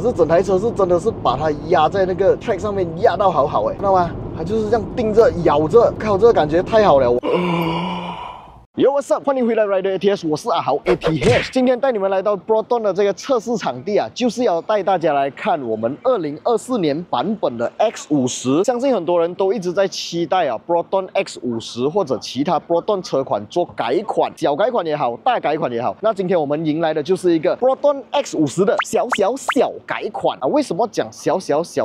可是整台车是真的是把它压在那个 track 上面压到好好知道吗？它就是这样盯着咬着，靠，这个感觉太好了。Yo, what's up？ 欢迎回来 Rider ATS， 我是阿豪 ATH。今天带你们来到 Proton 的这个测试场地啊，就是要带大家来看我们2024年版本的 X50。相信很多人都一直在期待啊 ，Proton X50 或者其他 Proton 车款做改款，小改款也好，大改款也好。那今天我们迎来的就是一个 Proton X50 的小改款啊。为什么讲小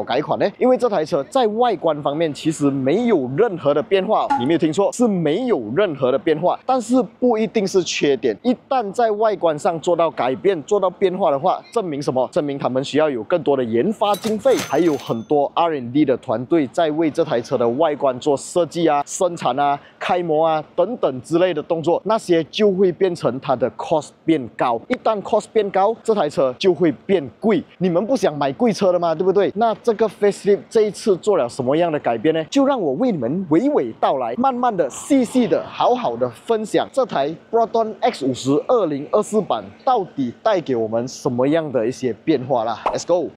改款呢？因为这台车在外观方面其实没有任何的变化，你没有听错，是没有任何的变化，但是不一定是缺点。一旦在外观上做到改变、做到变化的话，证明什么？证明他们需要有更多的研发经费，还有很多 R&D 的团队在为这台车的外观做设计啊、生产啊、开模啊等等之类的动作，那些就会变成它的 cost 变高。一旦 cost 变高，这台车就会变贵。你们不想买贵车的吗？对不对？那这个 facelift 这一次做了什么样的改变呢？就让我为你们娓娓道来，慢慢的、细细的、好好的分享这台 Proton X50 2024版到底带给我们什么样的一些变化啦 ？Let's go！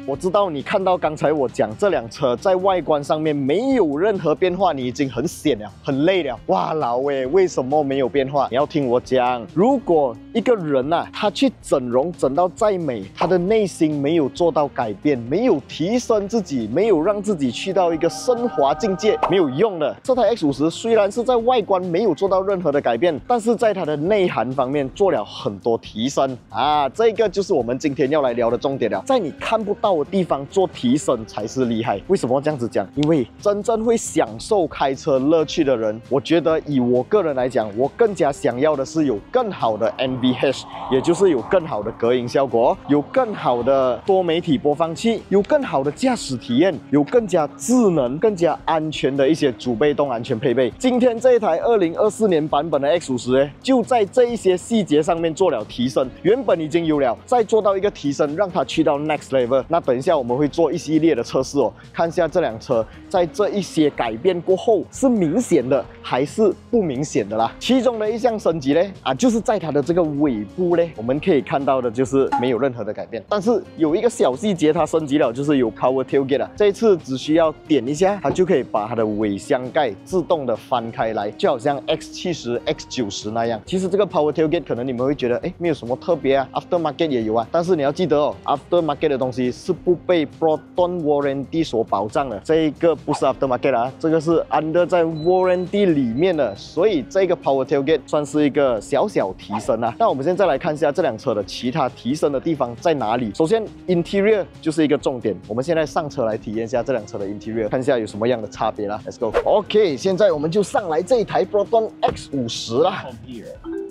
我知道你看到刚才我讲这辆车在外观上面没有任何变化，你已经很闲了，很累了。哇，老魏，为什么没有变化？你要听我讲，如果一个人啊，他去整容整到再美，他的内心没有做到改变，没有提升自己，没有让自己去到一个升华境界，没有用的。这台 X50虽然是在外观没有做到任何的改变，但是在它的内涵方面做了很多提升啊，这个就是我们今天要来聊的重点了。在你看不到的地方做提升才是厉害。为什么这样子讲？因为真正会享受开车乐趣的人，我觉得以我个人来讲，我更加想要的是有更好的 NVH， 也就是有更好的隔音效果，有更好的多媒体播放器，有更好的驾驶体验，有更加智能、更加安全的一些主被动安全配备。今天这一台2024年版本的 X50呢，就在这一些细节上面做了提升。原本已经有了，再做到一个提升，让它去到 next level。那等一下我们会做一系列的测试哦，看一下这辆车在这一些改变过后是明显的还是不明显的啦。其中的一项升级呢，就是在它的这个尾部呢，我们可以看到的就是没有任何的改变，但是有一个小细节它升级了，就是有 Power Tailgate 啊。这一次只需要点一下，它就可以把它的尾箱盖自动的翻开来，就好像 X70、X90 那样。其实这个 Power Tailgate 可能你们会觉得，没有什么特别啊 ，Aftermarket 也有啊，但是你要记得哦 ，Aftermarket 的东西是不被 Proton Warranty 所保障的，这一个不是 Aftermarket 啊，这个是 under 在 Warranty 里面的，所以这个 Power Tailgate 算是一个小提升啊。那我们现在来看一下这辆车的其他提升的地方在哪里。首先 Interior 就是一个重点，我们现在上车来体验一下这辆车的 Interior， 看一下有什么样的差别啦。Let's go。OK， 现在我们就上来这一台 Proton X50 啦。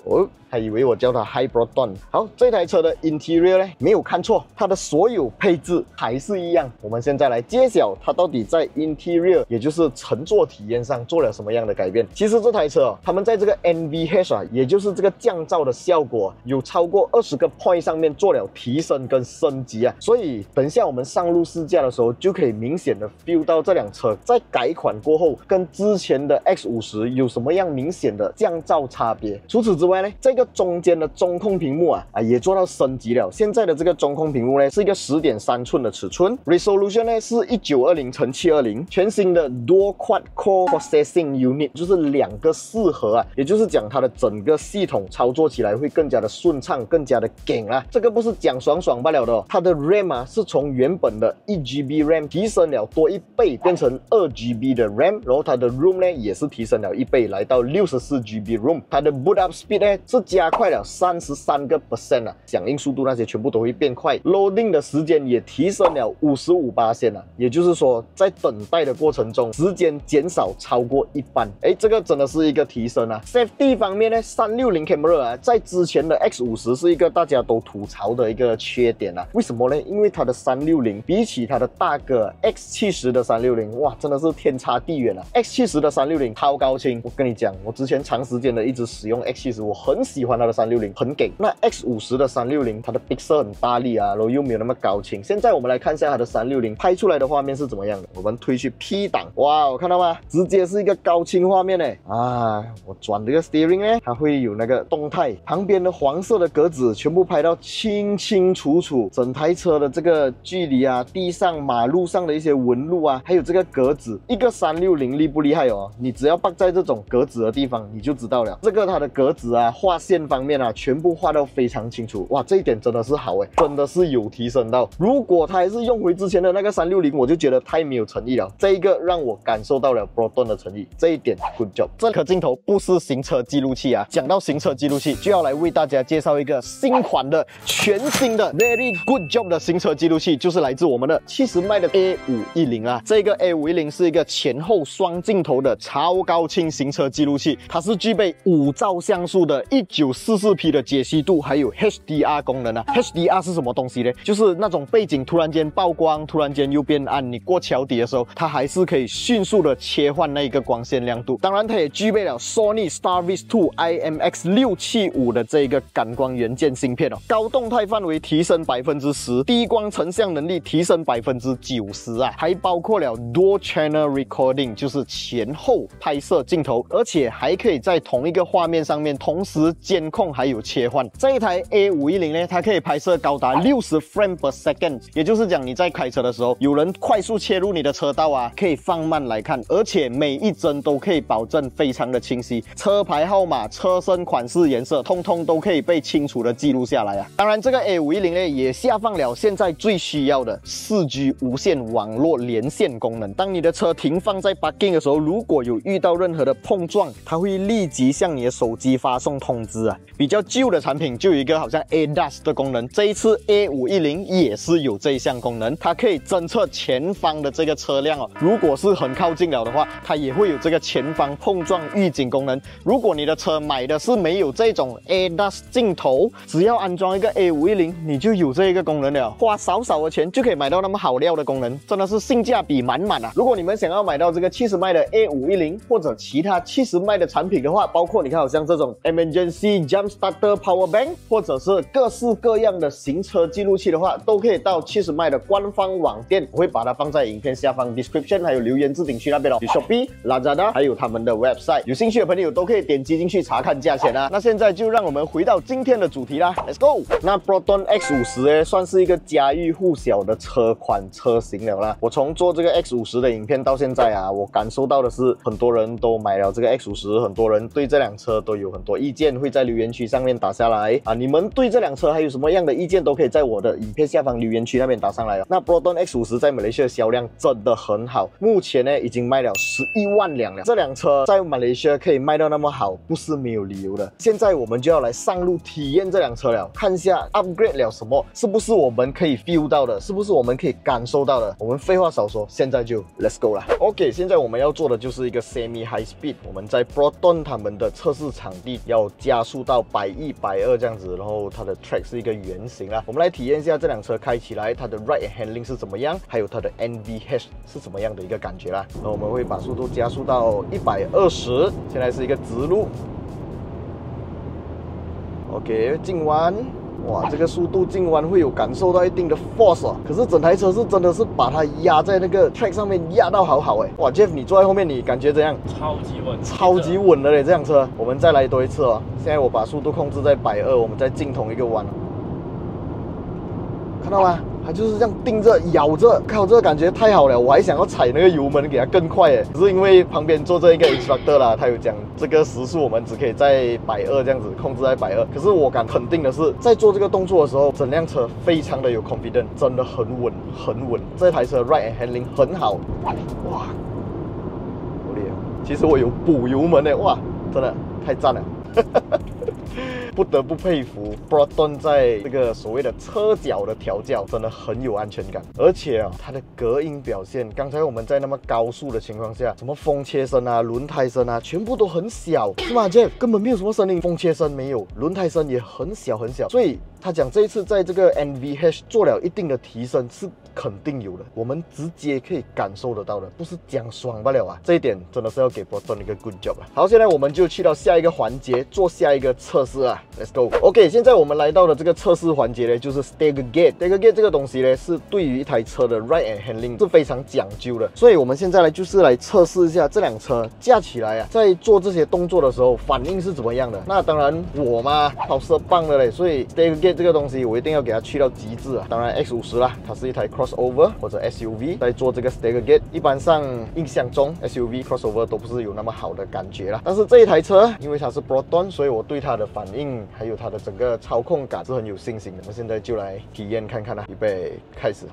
哦，还以为我叫它 High Proton。好，这台车的 Interior 呢，没有看错，它的所有配置还是一样。我们现在来揭晓它到底在 Interior， 也就是乘坐体验上做了什么样的改变。其实这台车他们在这个 NVH 也就是这个降噪的效果，有超过20个 point 上面做了提升跟升级啊。所以等一下我们上路试驾的时候，就可以明显的 feel 到这辆车在改款过后，跟之前的 X50有什么样明显的降噪差别。除此之外呢，这个中间的中控屏幕也做到升级了。现在的这个中控屏幕呢，是一个10.3寸的尺寸 ，resolution 呢是1920x720，全新的 Dual Quad Core Processing Unit， 就是2个4核也就是讲它的整个系统操作起来会更加的顺畅，更加的紧啦。这个不是讲爽罢了的哦，它的 RAM 是从原本的1GB RAM 提升了多1倍，变成2GB 的 RAM， 然后它的 ROM 呢也是提升了1倍，来到64GB ROM。它的 Boot Up Speed 呢是加快了33%响应速度那些全部都会变快 ，Loading 的时间也提升了55%也就是说在等待的过程中，时间减少超过一半。这个真的是一个提升啊。Safety 方面呢，360 camera 在之前的 X50是一个大家都吐槽的一个缺点啊。为什么呢？因为它的360比起它的大哥 X70的360，哇，真的是天差地远啊。X70的360超高清，我跟你讲，我之前长时间的一直使用 X70，我很喜欢它的360，很给。那 X50的360，它的 pixel 很大力啊，然后又没有那么高清。现在我们来看一下它的360拍出来的画面是怎么样的。我们推去 P 档，哇，我看到吗？直接是一个高清画面呢。啊，我转这个 steering 呢，它会有那个动态，旁边的黄色的格子全部拍到清清楚楚，整台车的这个距离啊，地上、马路上的一些纹路啊，还有这个格子，一个360厉不厉害哦？你只要放在这种格子的地方，你就知道了。这个它的格子啊，画线方面啊，全部画到非常清楚。哇，这一点真的是好诶，真的是有提升到。如果它还是用回之前的那个360，我就觉得太没有诚意了。这一个让我感受到了 Proton 的诚意，这一点 good job。这颗镜头不是行车记录器啊。讲到行车记录器，就要来为大家介绍一个新款的、全新的 very good job 的行车记录器，就是来自我们的70迈的 A510啊。这个 A510是一个前后双镜头的超高清行车记录器，它是具备5兆像素的 1944P 的解析度，还有 HDR 功能啊。HDR 是什么东西呢？就是那种背景突然间曝光，突然间又变暗，你过桥底的时候，它还是可以迅速的切换那个光线亮度。当然，它也具备了 Sony Starvis 2 IMX675 的这个感光元件芯片哦，高动态范围提升10%，低光成像能力提升90%啊，还包括了 Dual Channel Recording， 就是前后拍摄镜头，而且还可以在同一个画面上面同时监控还有切换。这一台 A510呢，它可以拍摄高达60 frame per second， 也就是讲你在开车的时候，有人快速切入你的车道啊，可以放慢来看，而且每一帧都可以保证非常的清晰，车牌号码、车身款式、颜色，通通都可以被清楚的记录下来啊。当然，这个 A510呢也下放了现在最需要的 4G 无线网络连线功能。当你的车停放在 parking 的时候，如果有遇到任何的碰撞，它会立即向你的手机发送通知啊。比较旧的产品就有一个好像 ADAS 的功能，这一次 A510也是有这一项功能，它可以侦测前方的这个车辆哦。如果是很靠近了的话，它也会有这个前方碰撞预警功能。如果你的车买的是没有这种 ADAS 镜头，只要安装一个 A510，你就有这一个功能了，花少少的钱就可以买到那么好料的功能，真的是性价比满满啊！如果你们想要买到这个70迈的 A510或者其他70迈的产品的话，包括你看好像这种 Emergency Jump Starter Power Bank， 或者是各式各样的行车记录器的话，都可以到70迈的官方网店，我会把它放在影片下方 description 还有留言置顶区那边哦，有 Shopee、Lazada 还有他们的 website， 有兴趣的朋友都可以点击进去查看价钱啊。那现在就让我们回到今天的主题啦 ，Let's go！ 那 Proton X50 呢，算是一个家喻户晓的车款车型了啦。我从做这个 X50 的影片到现在啊，我感受到的是很多人都买了这个 X50， 很多人对这辆车都有很多意见，会在留言区上面打下来啊。你们对这辆车还有什么样的意见，都可以在我的影片下方留言区那边打上来哦。那 Proton X50 在马来西亚的销量真的很好，目前呢已经卖了11万辆了。这辆车在马来西亚可以卖到那么好，不是没有理由的。现在我们就要来上路体验这辆车了，看一下 upgrade 了什么，是不是我们可以 feel 到的，是不是我们可以感受到的。我们废话少说，现在就 let's go 啦。OK， 现在我们要做的就是一个 semi high speed， 我们在 Proton 他们的测试场地要加速到110、120这样子，然后它的 track 是一个圆形啦。我们来体验一下这辆车开起来它的 ride and handling 是怎么样，还有它的 NVH 是怎么样的一个感觉啦。那我们会把速度加速到120，现在是一个直路。OK， 进弯，哇，这个速度进弯会有感受到一定的 force 啊。可是整台车是真的是把它压在那个 track 上面，压到好好哎。哇 ，Jeff， 你坐在后面，你感觉怎样？超级稳，超级稳的嘞，这辆车。我们再来多一次哦。现在我把速度控制在120，我们再进同一个弯，看到吗？它就是这样盯着咬着，靠，这个感觉太好了，我还想要踩那个油门给它更快哎，只是因为旁边坐着一个 instructor 啦，他有讲这个时速我们只可以在120这样子控制在120，可是我敢肯定的是，在做这个动作的时候，整辆车非常的有 confidence， 真的很稳很稳，这台车 ride and handling 很好，哇，好厉害！其实我有补油门哎，哇，真的太赞了。不得不佩服 Proton 在这个所谓的车脚的调教真的很有安全感，而且啊，它的隔音表现，刚才我们在那么高速的情况下，什么风切声啊、轮胎声啊，全部都很小，是吗 ，Jeff？ 根本没有什么声音，风切声没有，轮胎声也很小很小，所以他讲这一次在这个 NVH 做了一定的提升，是肯定有的，我们直接可以感受得到的，不是讲爽罢了啊！这一点真的是要给 Proton 一个 good job 啊！好，现在我们就去到下一个环节，做下一个测试啊 ，Let's go。OK， 现在我们来到的这个测试环节呢，就是 Stagger Gate。Stagger Gate 这个东西呢，是对于一台车的 ride and handling 是非常讲究的，所以我们现在呢，就是来测试一下这辆车架起来啊，在做这些动作的时候反应是怎么样的。那当然我嘛，跑车棒的嘞，所以 Stagger Gate 这个东西我一定要给它去到极致啊。当然 X50啦，它是一台 crossover 或者 SUV 在做这个 Stagger Gate， 一般上印象中 SUV crossover 都不是有那么好的感觉啦。但是这一台车因为它是 Proton， 所以我对它的反应还有它的整个操控感是很有信心的。我们现在就来体验看看啦，预备开始。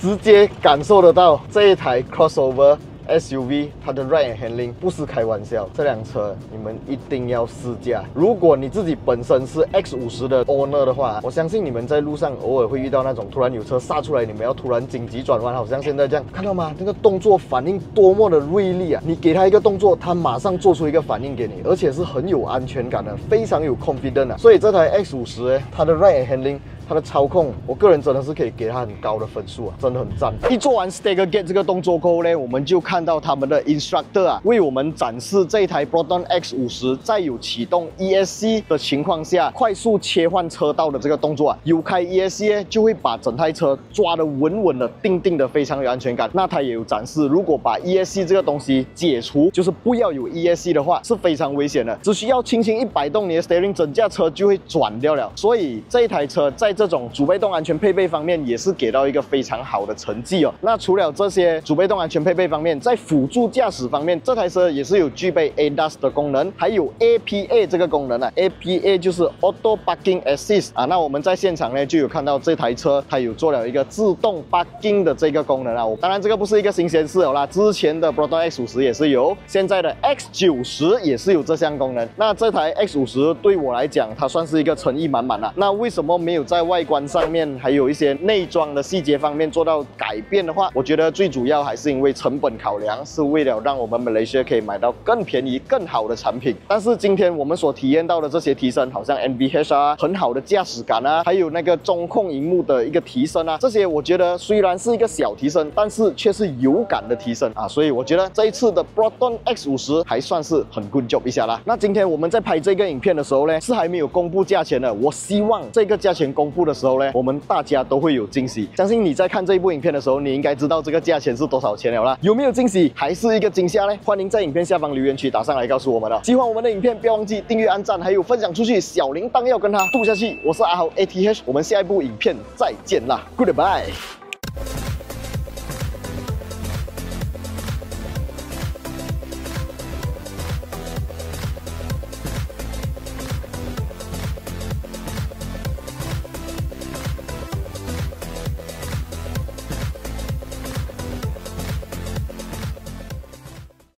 直接感受得到这一台 crossover SUV 它的 ride and handling 不是开玩笑，这辆车你们一定要试驾。如果你自己本身是 X50 的 owner 的话，我相信你们在路上偶尔会遇到那种突然有车杀出来，你们要突然紧急转弯，好像现在这样，看到吗？那个动作反应多么的锐利啊！你给他一个动作，他马上做出一个反应给你，而且是很有安全感的，非常有 confidence 啊。所以这台 X50 它的 ride and handling，它的操控，我个人真的是可以给它很高的分数啊，真的很赞。一做完 Stagger Gate 这个动作过后呢，我们就看到他们的 instructor 啊，为我们展示这一台 Proton X50 在有启动 ESC 的情况下，快速切换车道的这个动作啊。有开 ESC 呢，就会把整台车抓得稳稳的、定定的，非常有安全感。那它也有展示，如果把 ESC 这个东西解除，就是不要有 ESC 的话，是非常危险的。只需要轻轻一摆动你的 steering， 整架车就会转掉了。所以这一台车在这种主被动安全配备方面也是给到一个非常好的成绩哦。那除了这些主被动安全配备方面，在辅助驾驶方面，这台车也是有具备 ADAS 的功能，还有 APA 这个功能啊。APA 就是 Auto Parking Assist 啊。那我们在现场呢就有看到这台车它有做了一个自动 parking 的这个功能啊。当然这个不是一个新鲜事了啦，之前的 Proton X50 也是有，现在的 X90 也是有这项功能。那这台 X50 对我来讲，它算是一个诚意满满啦。那为什么没有在外观上面还有一些内装的细节方面做到改变的话，我觉得最主要还是因为成本考量，是为了让我们马来西亚可以买到更便宜、更好的产品。但是今天我们所体验到的这些提升，好像 NVH 啊，很好的驾驶感啊，还有那个中控荧幕的一个提升啊，这些我觉得虽然是一个小提升，但是却是有感的提升啊。所以我觉得这一次的 Proton X50 还算是很 good job 一下啦。那今天我们在拍这个影片的时候呢，是还没有公布价钱的。我希望这个价钱公布的时候呢，我们大家都会有惊喜。相信你在看这一部影片的时候，你应该知道这个价钱是多少钱了啦。有没有惊喜，还是一个惊吓呢？欢迎在影片下方留言区打上来告诉我们哦。喜欢我们的影片，不要忘记订阅、按赞，还有分享出去，小铃铛要跟它度下去。我是阿豪 ATH， 我们下一部影片再见啦 ，Goodbye。